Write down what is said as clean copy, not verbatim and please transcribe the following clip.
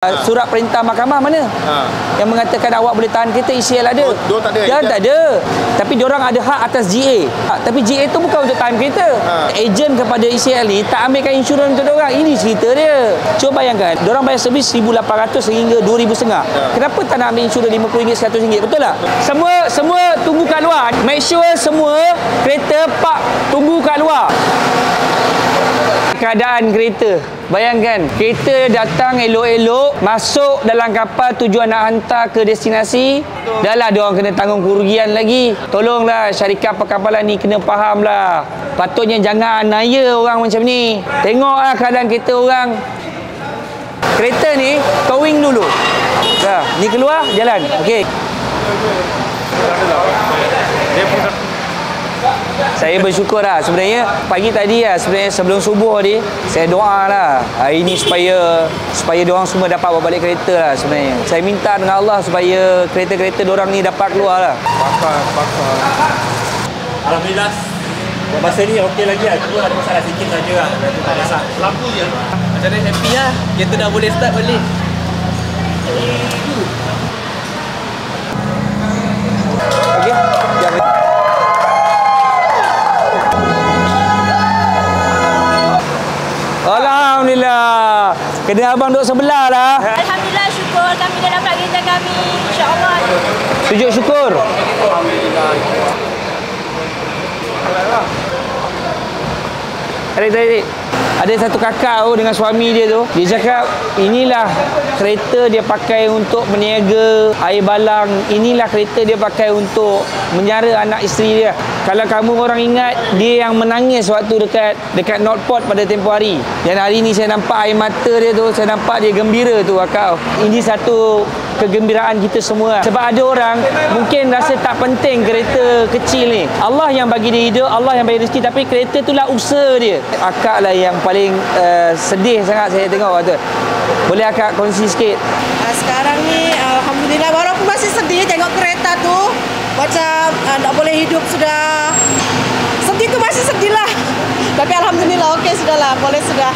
Surat perintah mahkamah mana? Yang mengatakan awak boleh tahan kereta, ECL ada. Diorang tak ada. Diorang tak ada. Tapi diorang ada hak atas GA. Tapi GA tu bukan untuk tahan kereta. Ejen kepada ECL ni tak ambilkan insurans untuk diorang. Ini cerita dia. Cuba bayangkan, diorang bayar servis RM1,800 hingga RM2,500. Kenapa tak nak ambil insurans RM50, RM100? Betul tak? Semua tunggu kat luar. Make sure semua kereta park tunggu kat luar. Keadaan kereta, bayangkan kereta datang elok-elok, masuk dalam kapal tujuan nak hantar ke destinasi, dah lah diorang kena tanggung kerugian lagi. Tolonglah syarikat perkapalan ni kena faham lah. Patutnya jangan anaya orang macam ni. Tengoklah keadaan kereta orang. Kereta ni towing dulu. Dah, ni keluar jalan. Okey. Saya bersyukur lah sebenarnya. Pagi tadi lah sebenarnya sebelum subuh ni saya doa lah hari ni supaya diorang semua dapat bawa balik kereta lah sebenarnya. Saya minta dengan Allah supaya kereta-kereta diorang ni dapat keluar lah. Pakar. Alhamdulillah masa ni okey lagi lah. Cuma ada masalah sikit saja lah. Tak kisah. Lampu je. Macam mana happy lah. Kereta dah boleh start balik. Okey. Alhamdulillah. Kena abang duduk sebelah lah. Alhamdulillah, syukur kami dah dapat kereta kami. InsyaAllah. Sujud syukur. Alhamdulillah. Tarik. Ada satu kakak tu dengan suami dia tu. Dia cakap, inilah kereta dia pakai untuk berniaga air balang. Inilah kereta dia pakai untuk menyara anak isteri dia. Kalau kamu orang ingat, dia yang menangis waktu dekat Northport pada tempoh hari. Dan hari ni saya nampak air mata dia tu, saya nampak dia gembira tu kakak. Ini satu kegembiraan kita semua. Sebab ada orang mungkin rasa tak penting kereta kecil ni. Allah yang bagi dia hidup, Allah yang bagi rezeki, tapi kereta tu lah usaha dia. Akak lah yang paling sedih sangat saya tengok waktu. Boleh akak kongsi sikit? Sekarang ni Alhamdulillah, walaupun masih sedih tengok kereta tu macam tak boleh hidup sudah. Sedih tu masih sedih lah. Tapi Alhamdulillah okey sudah lah, boleh sudah.